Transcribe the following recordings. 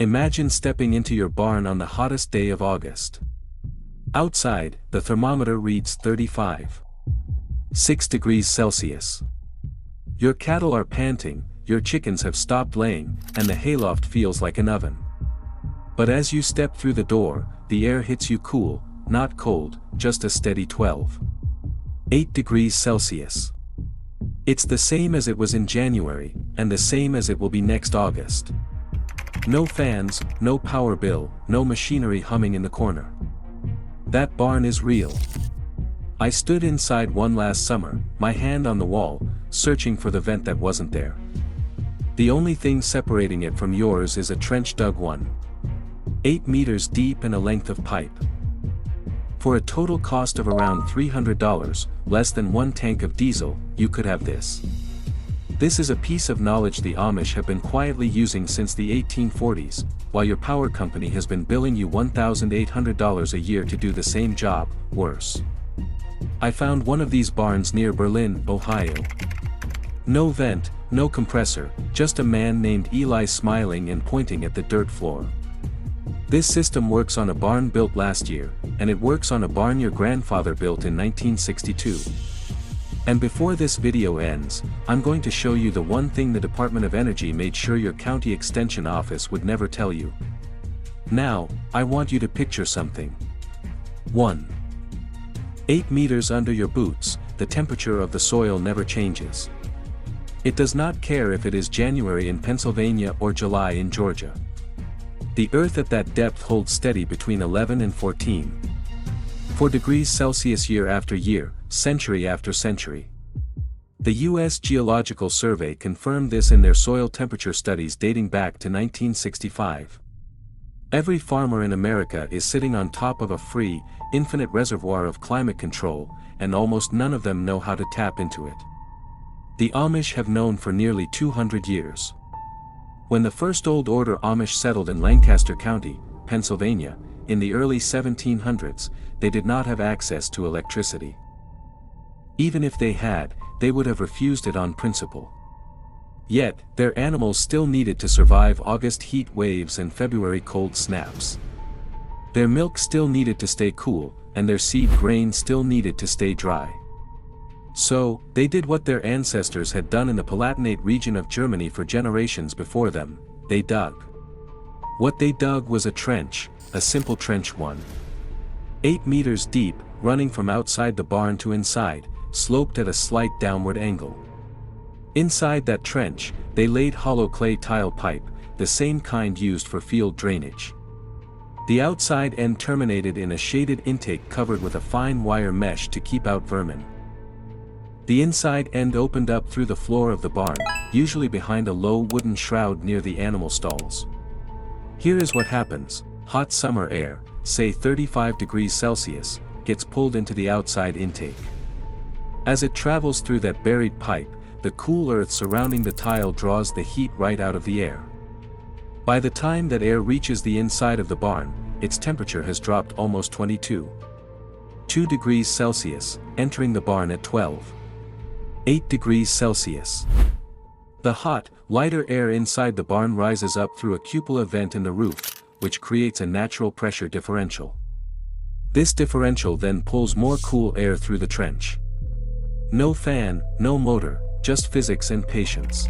Imagine stepping into your barn on the hottest day of August. Outside, the thermometer reads 35.6 degrees Celsius. Your cattle are panting, your chickens have stopped laying, and the hayloft feels like an oven. But as you step through the door, the air hits you cool, not cold, just a steady 12.8 degrees Celsius. It's the same as it was in January, and the same as it will be next August. No fans, no power bill, no machinery humming in the corner. That barn is real. I stood inside one last summer, my hand on the wall, searching for the vent that wasn't there. The only thing separating it from yours is a trench dug 1.8 meters deep and a length of pipe. For a total cost of around $300, less than one tank of diesel, you could have this. This is a piece of knowledge the Amish have been quietly using since the 1840s, while your power company has been billing you $1,800 a year to do the same job, worse. I found one of these barns near Berlin, Ohio. No vent, no compressor, just a man named Eli smiling and pointing at the dirt floor. This system works on a barn built last year, and it works on a barn your grandfather built in 1962. And before this video ends, I'm going to show you the one thing the Department of Energy made sure your county extension office would never tell you. Now, I want you to picture something. 1. 8 meters under your boots, the temperature of the soil never changes. It does not care if it is January in Pennsylvania or July in Georgia. The earth at that depth holds steady between 11 and 14.4 degrees Celsius year after year, century after century. The U.S. Geological Survey confirmed this in their soil temperature studies dating back to 1965. Every farmer in America is sitting on top of a free, infinite reservoir of climate control, and almost none of them know how to tap into it. The Amish have known for nearly 200 years. When the first Old Order Amish settled in Lancaster County, Pennsylvania, in the early 1700s, they did not have access to electricity. Even if they had, they would have refused it on principle. Yet, their animals still needed to survive August heat waves and February cold snaps. Their milk still needed to stay cool, and their seed grain still needed to stay dry. So, they did what their ancestors had done in the Palatinate region of Germany for generations before them, they dug. What they dug was a trench, a simple trench 1.8 meters deep, running from outside the barn to inside, sloped at a slight downward angle. Inside that trench, they laid hollow clay tile pipe, the same kind used for field drainage. The outside end terminated in a shaded intake covered with a fine wire mesh to keep out vermin. The inside end opened up through the floor of the barn, usually behind a low wooden shroud near the animal stalls. Here is what happens: hot summer air, say 35 degrees Celsius, gets pulled into the outside intake. As it travels through that buried pipe, the cool earth surrounding the tile draws the heat right out of the air. By the time that air reaches the inside of the barn, its temperature has dropped almost 22 degrees Celsius, entering the barn at 12.8 degrees Celsius. The hot, lighter air inside the barn rises up through a cupola vent in the roof, which creates a natural pressure differential. This differential then pulls more cool air through the trench. No fan, no motor, just physics and patience.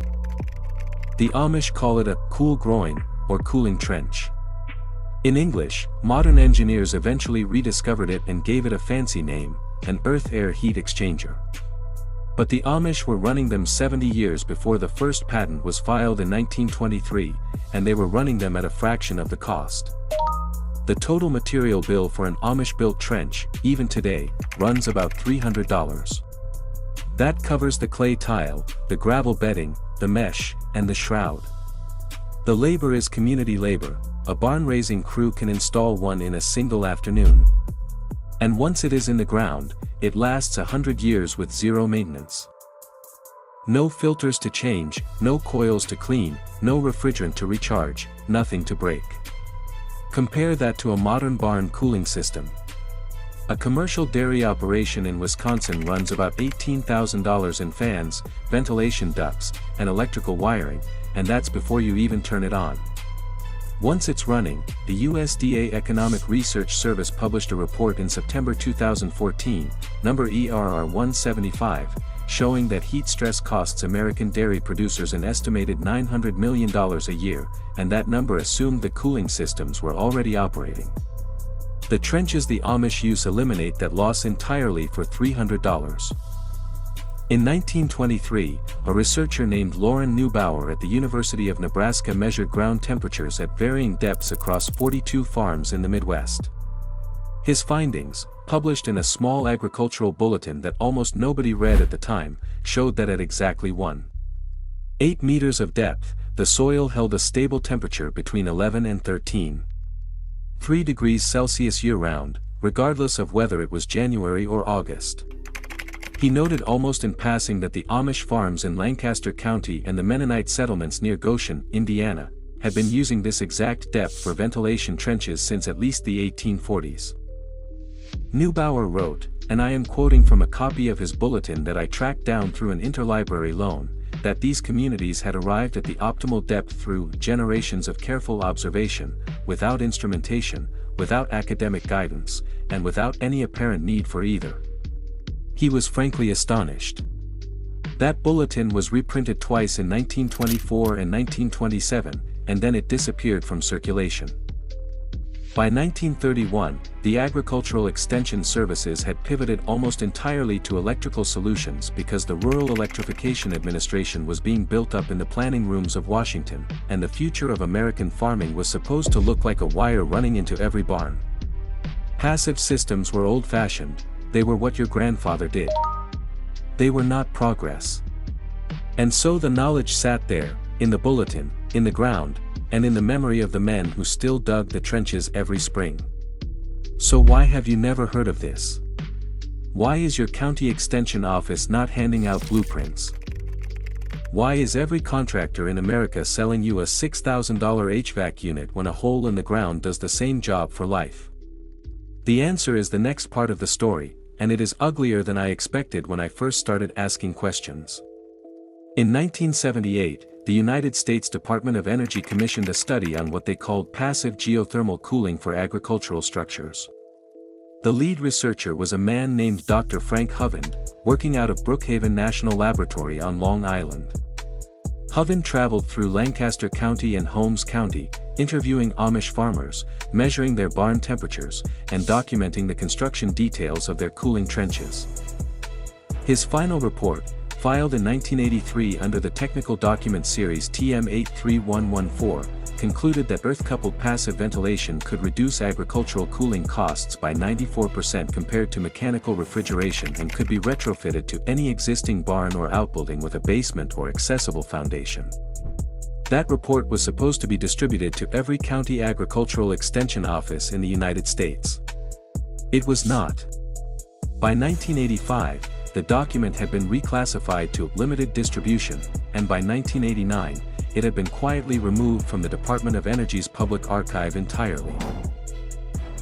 The Amish call it a cool groin, or cooling trench. In English, modern engineers eventually rediscovered it and gave it a fancy name, an earth-air heat exchanger. But the Amish were running them 70 years before the first patent was filed in 1923, and they were running them at a fraction of the cost. The total material bill for an Amish-built trench, even today, runs about $300. That covers the clay tile, the gravel bedding, the mesh, and the shroud. The labor is community labor. A barn-raising crew can install one in a single afternoon. And once it is in the ground, it lasts 100 years with zero maintenance. No filters to change, no coils to clean, no refrigerant to recharge, nothing to break. Compare that to a modern barn cooling system. A commercial dairy operation in Wisconsin runs about $18,000 in fans, ventilation ducts, and electrical wiring, and that's before you even turn it on. Once it's running, the USDA Economic Research Service published a report in September 2014, number ERR 175, showing that heat stress costs American dairy producers an estimated $900 million a year, and that number assumed the cooling systems were already operating. The trenches the Amish use eliminate that loss entirely for $300. In 1923, a researcher named Loren Neubauer at the University of Nebraska measured ground temperatures at varying depths across 42 farms in the Midwest. His findings, published in a small agricultural bulletin that almost nobody read at the time, showed that at exactly 1.8 meters of depth, the soil held a stable temperature between 11 and 13.3 degrees Celsius year-round, regardless of whether it was January or August. He noted almost in passing that the Amish farms in Lancaster County and the Mennonite settlements near Goshen, Indiana, had been using this exact depth for ventilation trenches since at least the 1840s. Neubauer wrote, and I am quoting from a copy of his bulletin that I tracked down through an interlibrary loan, that these communities had arrived at the optimal depth through generations of careful observation, without instrumentation, without academic guidance, and without any apparent need for either. He was frankly astonished. That bulletin was reprinted twice in 1924 and 1927, and then it disappeared from circulation. By 1931, the Agricultural Extension Services had pivoted almost entirely to electrical solutions because the Rural Electrification Administration was being built up in the planning rooms of Washington, and the future of American farming was supposed to look like a wire running into every barn. Passive systems were old-fashioned. They were what your grandfather did. They were not progress. And so the knowledge sat there, in the bulletin, in the ground, and in the memory of the men who still dug the trenches every spring. So why have you never heard of this? Why is your county extension office not handing out blueprints? Why is every contractor in America selling you a $6,000 HVAC unit when a hole in the ground does the same job for life? The answer is the next part of the story, and it is uglier than I expected when I first started asking questions. In 1978, the United States Department of Energy commissioned a study on what they called passive geothermal cooling for agricultural structures. The lead researcher was a man named Dr. Frank Hovind, working out of Brookhaven National Laboratory on Long Island. Hovind traveled through Lancaster County and Holmes County, interviewing Amish farmers, measuring their barn temperatures, and documenting the construction details of their cooling trenches. His final report, filed in 1983 under the Technical Document Series TM83114, concluded that earth-coupled passive ventilation could reduce agricultural cooling costs by 94% compared to mechanical refrigeration and could be retrofitted to any existing barn or outbuilding with a basement or accessible foundation. That report was supposed to be distributed to every county agricultural extension office in the United States. It was not. By 1985, the document had been reclassified to limited distribution, and by 1989, it had been quietly removed from the Department of Energy's public archive entirely.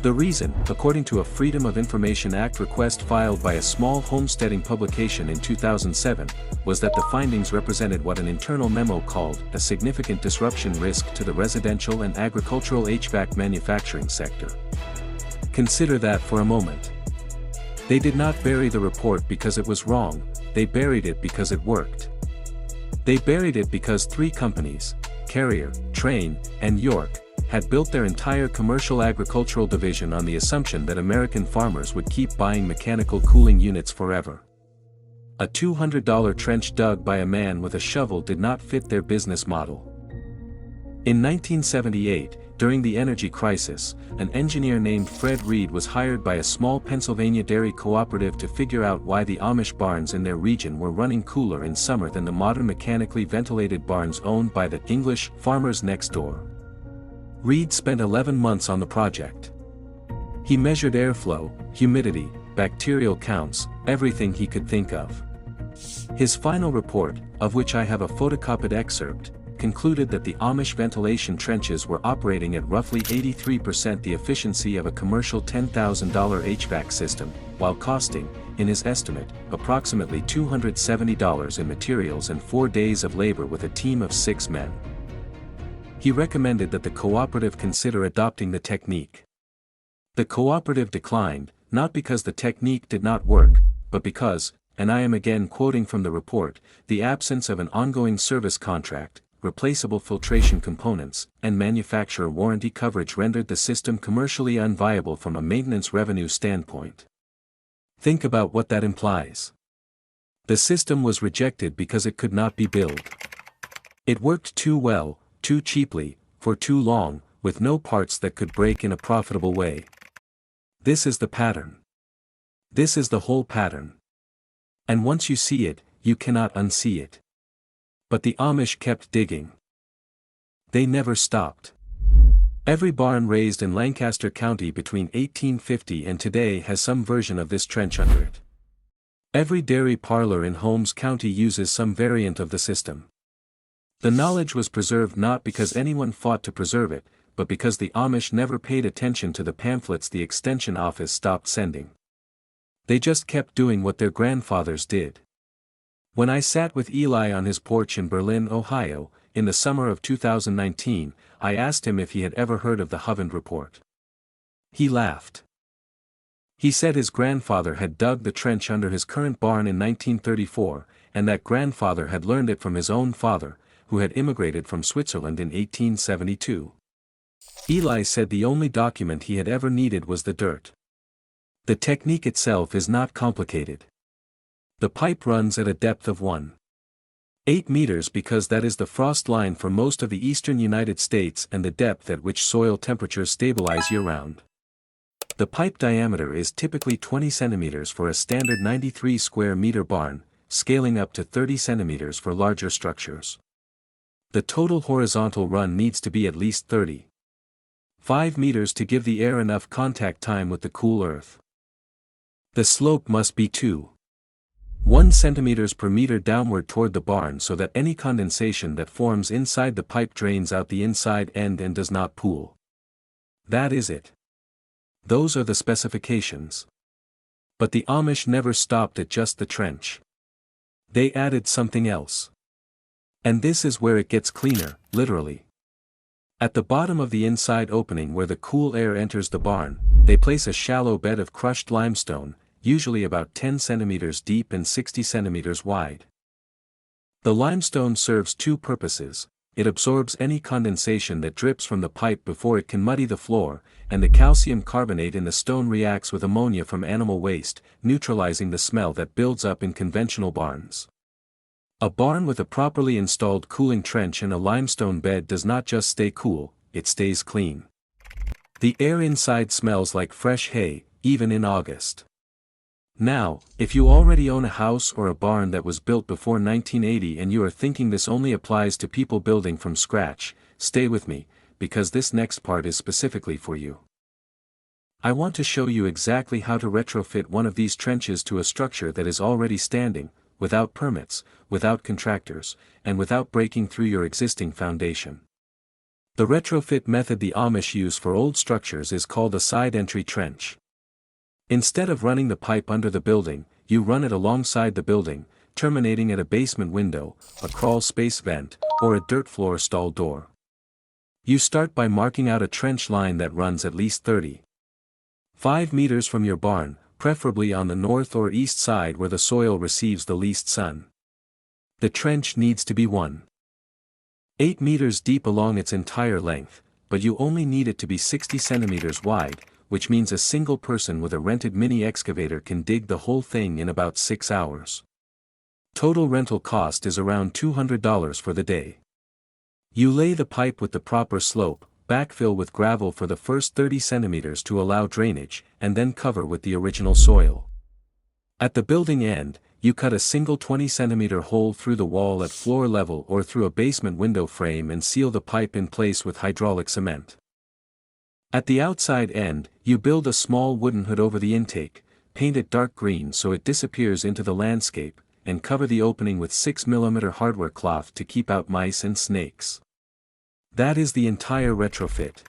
The reason, according to a Freedom of Information Act request filed by a small homesteading publication in 2007, was that the findings represented what an internal memo called a significant disruption risk to the residential and agricultural HVAC manufacturing sector. Consider that for a moment. They did not bury the report because it was wrong, they buried it because it worked. They buried it because three companies, Carrier, Trane, and York, had built their entire commercial agricultural division on the assumption that American farmers would keep buying mechanical cooling units forever. A $200 trench dug by a man with a shovel did not fit their business model. In 1978, during the energy crisis, an engineer named Fred Reed was hired by a small Pennsylvania dairy cooperative to figure out why the Amish barns in their region were running cooler in summer than the modern mechanically ventilated barns owned by the English farmers next door. Reed spent 11 months on the project. He measured airflow, humidity, bacterial counts, everything he could think of. His final report, of which I have a photocopied excerpt, concluded that the Amish ventilation trenches were operating at roughly 83% the efficiency of a commercial $10,000 HVAC system, while costing, in his estimate, approximately $270 in materials and 4 days of labor with a team of 6 men. He recommended that the cooperative consider adopting the technique. The cooperative declined, not because the technique did not work, but because, and I am again quoting from the report, the absence of an ongoing service contract, replaceable filtration components, and manufacturer warranty coverage rendered the system commercially unviable from a maintenance revenue standpoint. Think about what that implies. The system was rejected because it could not be built. It worked too well, too cheaply, for too long, with no parts that could break in a profitable way. This is the pattern. This is the whole pattern. And once you see it, you cannot unsee it. But the Amish kept digging. They never stopped. Every barn raised in Lancaster County between 1850 and today has some version of this trench under it. Every dairy parlor in Holmes County uses some variant of the system. The knowledge was preserved not because anyone fought to preserve it, but because the Amish never paid attention to the pamphlets the Extension Office stopped sending. They just kept doing what their grandfathers did. When I sat with Eli on his porch in Berlin, Ohio, in the summer of 2019, I asked him if he had ever heard of the Hovland Report. He laughed. He said his grandfather had dug the trench under his current barn in 1934, and that grandfather had learned it from his own father, who had immigrated from Switzerland in 1872. Eli said the only document he had ever needed was the dirt. The technique itself is not complicated. The pipe runs at a depth of 1.8 meters because that is the frost line for most of the eastern United States and the depth at which soil temperatures stabilize year-round. The pipe diameter is typically 20 centimeters for a standard 93 square meter barn, scaling up to 30 centimeters for larger structures. The total horizontal run needs to be at least 35 meters to give the air enough contact time with the cool earth. The slope must be 2.1 centimeters per meter downward toward the barn so that any condensation that forms inside the pipe drains out the inside end and does not pool. That is it. Those are the specifications. But the Amish never stopped at just the trench. They added something else. And this is where it gets cleaner, literally. At the bottom of the inside opening where the cool air enters the barn, they place a shallow bed of crushed limestone, usually about 10 centimeters deep and 60 centimeters wide. The limestone serves two purposes: it absorbs any condensation that drips from the pipe before it can muddy the floor, and the calcium carbonate in the stone reacts with ammonia from animal waste, neutralizing the smell that builds up in conventional barns. A barn with a properly installed cooling trench and a limestone bed does not just stay cool, it stays clean. The air inside smells like fresh hay, even in August. Now, if you already own a house or a barn that was built before 1980 and you are thinking this only applies to people building from scratch, stay with me, because this next part is specifically for you. I want to show you exactly how to retrofit one of these trenches to a structure that is already standing, without permits, without contractors, and without breaking through your existing foundation. The retrofit method the Amish use for old structures is called a side entry trench. Instead of running the pipe under the building, you run it alongside the building, terminating at a basement window, a crawl space vent, or a dirt floor stall door. You start by marking out a trench line that runs at least 35 meters from your barn, preferably on the north or east side where the soil receives the least sun. The trench needs to be 1.8 meters deep along its entire length, but you only need it to be 60 centimeters wide, which means a single person with a rented mini excavator can dig the whole thing in about 6 hours. Total rental cost is around $200 for the day. You lay the pipe with the proper slope, backfill with gravel for the first 30 centimeters to allow drainage, and then cover with the original soil. At the building end, you cut a single 20 centimeter hole through the wall at floor level or through a basement window frame and seal the pipe in place with hydraulic cement. At the outside end, you build a small wooden hood over the intake, paint it dark green so it disappears into the landscape, and cover the opening with 6 mm hardware cloth to keep out mice and snakes. That is the entire retrofit.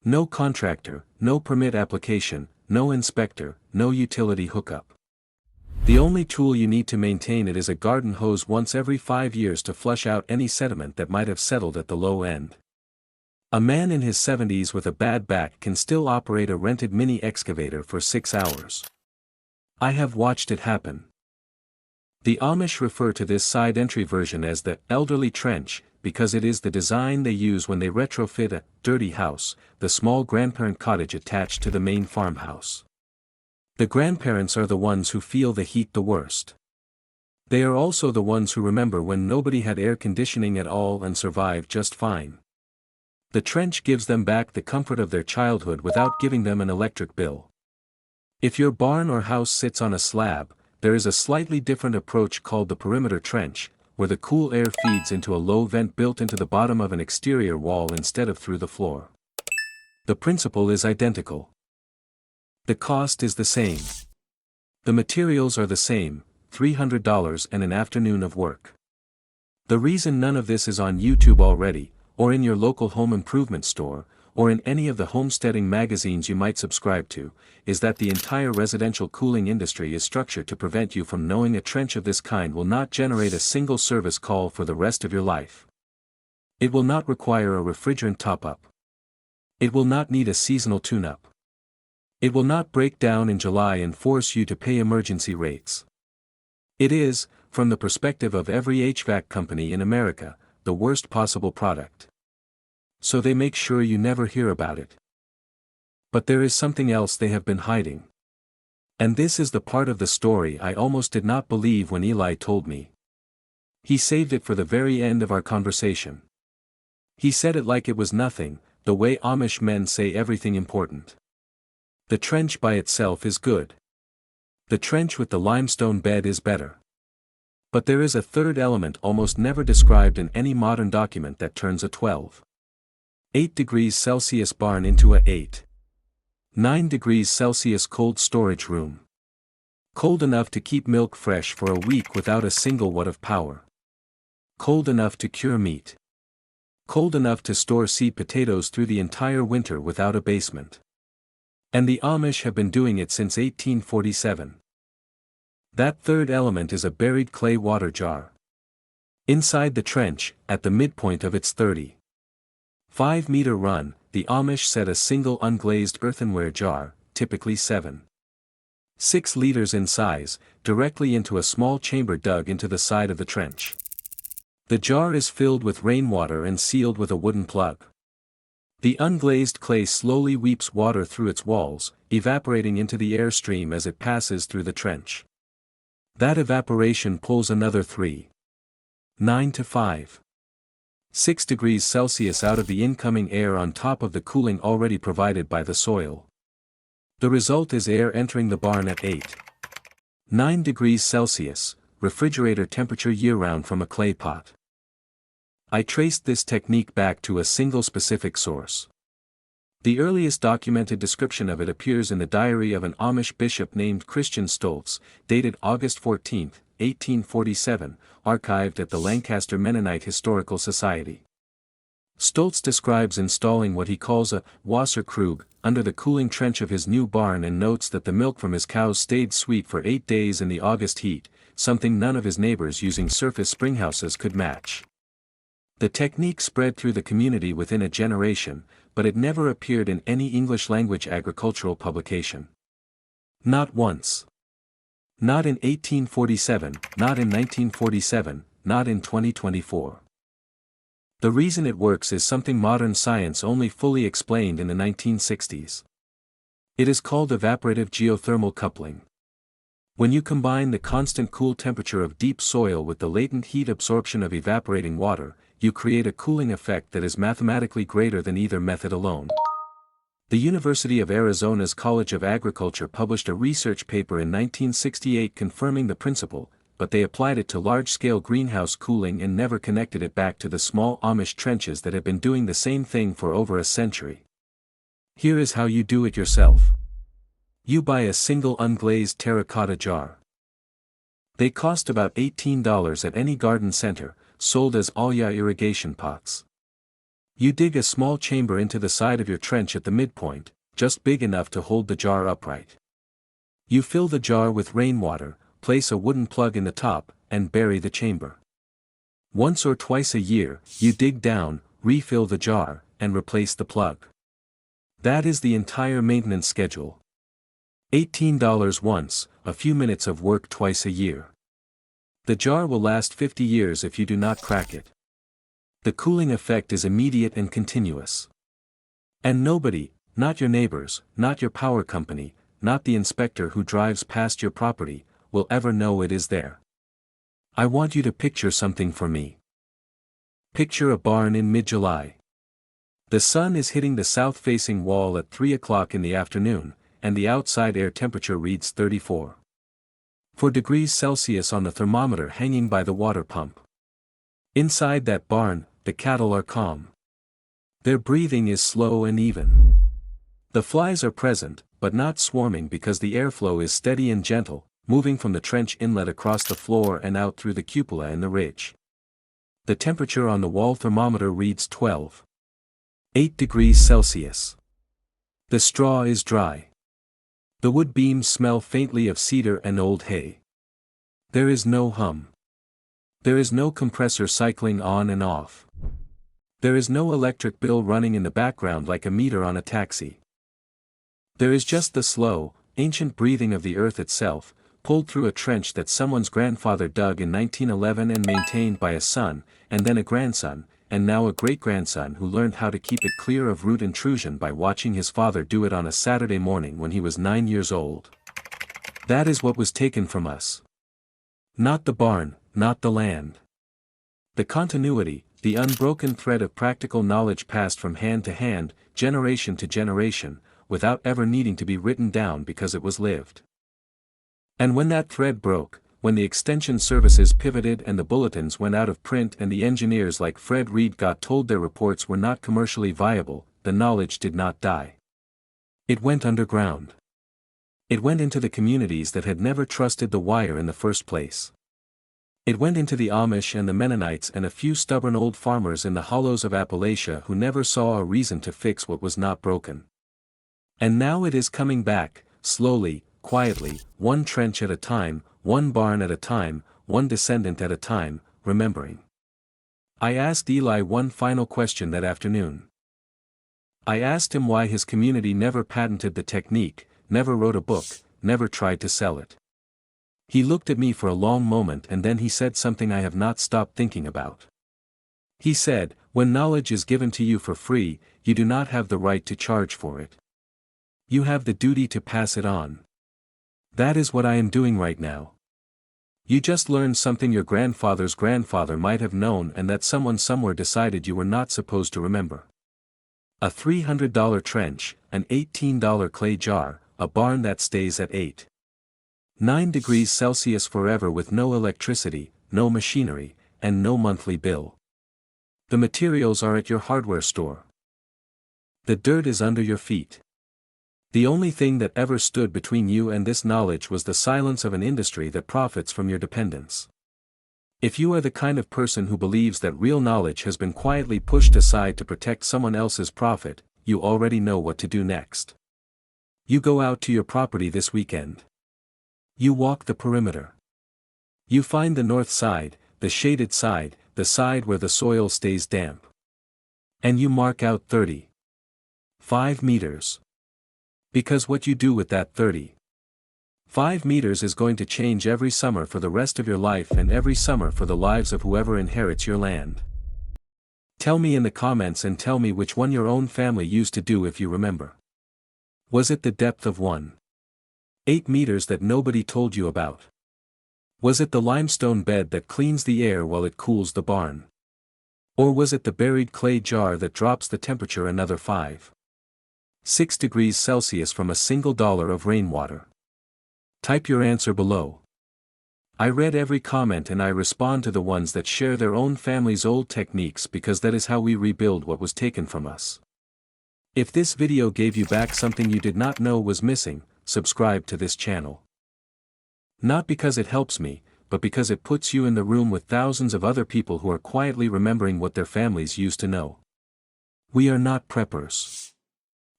No contractor, no permit application, no inspector, no utility hookup. The only tool you need to maintain it is a garden hose once every 5 years to flush out any sediment that might have settled at the low end. A man in his 70s with a bad back can still operate a rented mini excavator for 6 hours. I have watched it happen. The Amish refer to this side entry version as the elderly trench, because it is the design they use when they retrofit a dirty house, the small grandparent cottage attached to the main farmhouse. The grandparents are the ones who feel the heat the worst. They are also the ones who remember when nobody had air conditioning at all and survived just fine. The trench gives them back the comfort of their childhood without giving them an electric bill. If your barn or house sits on a slab, there is a slightly different approach called the perimeter trench, where the cool air feeds into a low vent built into the bottom of an exterior wall instead of through the floor. The principle is identical. The cost is the same. The materials are the same, $300 and an afternoon of work. The reason none of this is on YouTube already, or in your local home improvement store, or in any of the homesteading magazines you might subscribe to, is that the entire residential cooling industry is structured to prevent you from knowing a trench of this kind will not generate a single service call for the rest of your life. It will not require a refrigerant top-up. It will not need a seasonal tune-up. It will not break down in July and force you to pay emergency rates. It is, from the perspective of every HVAC company in America, the worst possible product. So they make sure you never hear about it. But there is something else they have been hiding. And this is the part of the story I almost did not believe when Eli told me. He saved it for the very end of our conversation. He said it like it was nothing, the way Amish men say everything important. The trench by itself is good. The trench with the limestone bed is better. But there is a third element almost never described in any modern document that turns a 12.8 degrees Celsius barn into a 8.9 degrees Celsius cold storage room. Cold enough to keep milk fresh for a week without a single watt of power. Cold enough to cure meat. Cold enough to store seed potatoes through the entire winter without a basement. And the Amish have been doing it since 1847. That third element is a buried clay water jar. Inside the trench, at the midpoint of its 35-meter run, the Amish set a single unglazed earthenware jar, typically 7.6 liters in size, directly into a small chamber dug into the side of the trench. The jar is filled with rainwater and sealed with a wooden plug. The unglazed clay slowly weeps water through its walls, evaporating into the airstream as it passes through the trench. That evaporation pulls another 3.9 to 5.6 degrees Celsius out of the incoming air on top of the cooling already provided by the soil. The result is air entering the barn at 8.9 degrees Celsius, refrigerator temperature year-round from a clay pot. I traced this technique back to a single specific source. The earliest documented description of it appears in the diary of an Amish bishop named Christian Stoltz, dated August 14, 1847, archived at the Lancaster Mennonite Historical Society. Stoltz describes installing what he calls a Wasserkrug under the cooling trench of his new barn and notes that the milk from his cows stayed sweet for 8 days in the August heat, something none of his neighbors using surface springhouses could match. The technique spread through the community within a generation, but it never appeared in any English-language agricultural publication. Not once. Not in 1847, not in 1947, not in 2024. The reason it works is something modern science only fully explained in the 1960s. It is called evaporative geothermal coupling. When you combine the constant cool temperature of deep soil with the latent heat absorption of evaporating water, you create a cooling effect that is mathematically greater than either method alone. The University of Arizona's College of Agriculture published a research paper in 1968 confirming the principle, but they applied it to large-scale greenhouse cooling and never connected it back to the small Amish trenches that have been doing the same thing for over a century. Here is how you do it yourself. You buy a single unglazed terracotta jar. They cost about $18 at any garden center, sold as Alya irrigation pots. You dig a small chamber into the side of your trench at the midpoint, just big enough to hold the jar upright. You fill the jar with rainwater, place a wooden plug in the top, and bury the chamber. Once or twice a year, you dig down, refill the jar, and replace the plug. That is the entire maintenance schedule. $18 once, a few minutes of work twice a year. The jar will last 50 years if you do not crack it. The cooling effect is immediate and continuous. And nobody, not your neighbors, not your power company, not the inspector who drives past your property, will ever know it is there. I want you to picture something for me. Picture a barn in mid-July. The sun is hitting the south-facing wall at 3 o'clock in the afternoon, and the outside air temperature reads 34 degrees Celsius on the thermometer hanging by the water pump. Inside that barn, the cattle are calm. Their breathing is slow and even. The flies are present, but not swarming because the airflow is steady and gentle, moving from the trench inlet across the floor and out through the cupola and the ridge. The temperature on the wall thermometer reads 12.8 degrees Celsius. The straw is dry. The wood beams smell faintly of cedar and old hay. There is no hum. There is no compressor cycling on and off. There is no electric bill running in the background like a meter on a taxi. There is just the slow, ancient breathing of the earth itself, pulled through a trench that someone's grandfather dug in 1911 and maintained by a son, and then a grandson, and now a great-grandson who learned how to keep it clear of root intrusion by watching his father do it on a Saturday morning when he was 9 years old. That is what was taken from us. Not the barn, not the land. The continuity, the unbroken thread of practical knowledge passed from hand to hand, generation to generation, without ever needing to be written down because it was lived. And when that thread broke, when the extension services pivoted and the bulletins went out of print and the engineers like Fred Reed got told their reports were not commercially viable, the knowledge did not die. It went underground. It went into the communities that had never trusted the wire in the first place. It went into the Amish and the Mennonites and a few stubborn old farmers in the hollows of Appalachia who never saw a reason to fix what was not broken. And now it is coming back, slowly, quietly, one trench at a time, one barn at a time, one descendant at a time, remembering. I asked Eli one final question that afternoon. I asked him why his community never patented the technique, never wrote a book, never tried to sell it. He looked at me for a long moment and then he said something I have not stopped thinking about. He said, when knowledge is given to you for free, you do not have the right to charge for it. You have the duty to pass it on. That is what I am doing right now. You just learned something your grandfather's grandfather might have known and that someone somewhere decided you were not supposed to remember. A $300 trench, an $18 clay jar, a barn that stays at 8.9 degrees Celsius forever with no electricity, no machinery, and no monthly bill. The materials are at your hardware store. The dirt is under your feet. The only thing that ever stood between you and this knowledge was the silence of an industry that profits from your dependence. If you are the kind of person who believes that real knowledge has been quietly pushed aside to protect someone else's profit, you already know what to do next. You go out to your property this weekend. You walk the perimeter. You find the north side, the shaded side, the side where the soil stays damp. And you mark out 35 meters. Because what you do with that 35 meters is going to change every summer for the rest of your life and every summer for the lives of whoever inherits your land. Tell me in the comments and tell me which one your own family used to do if you remember. Was it the depth of 1.8 meters that nobody told you about? Was it the limestone bed that cleans the air while it cools the barn? Or was it the buried clay jar that drops the temperature another 5.6 degrees Celsius from a single dollar of rainwater? Type your answer below. I read every comment and I respond to the ones that share their own family's old techniques because that is how we rebuild what was taken from us. If this video gave you back something you did not know was missing, subscribe to this channel. Not because it helps me, but because it puts you in the room with thousands of other people who are quietly remembering what their families used to know. We are not preppers.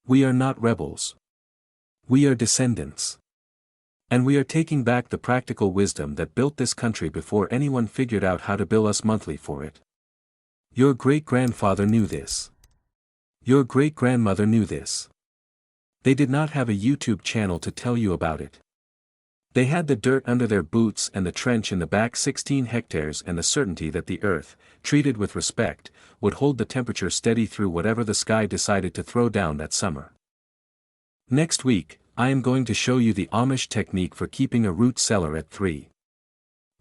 We are not rebels. We are descendants. And we are taking back the practical wisdom that built this country before anyone figured out how to bill us monthly for it. Your great-grandfather knew this. Your great-grandmother knew this. They did not have a YouTube channel to tell you about it. They had the dirt under their boots and the trench in the back 16 hectares and the certainty that the earth, treated with respect, would hold the temperature steady through whatever the sky decided to throw down that summer. Next week, I am going to show you the Amish technique for keeping a root cellar at 3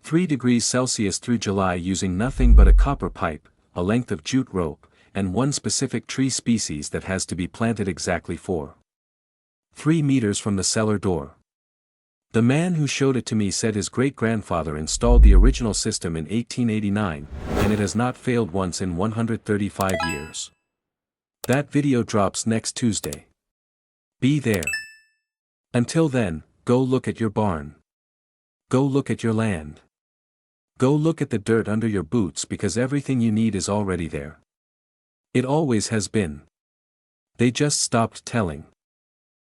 degrees Celsius through July using nothing but a copper pipe, a length of jute rope, and one specific tree species that has to be planted exactly 3 meters from the cellar door. The man who showed it to me said his great-grandfather installed the original system in 1889, and it has not failed once in 135 years. That video drops next Tuesday. Be there. Until then, go look at your barn. Go look at your land. Go look at the dirt under your boots because everything you need is already there. It always has been. They just stopped telling.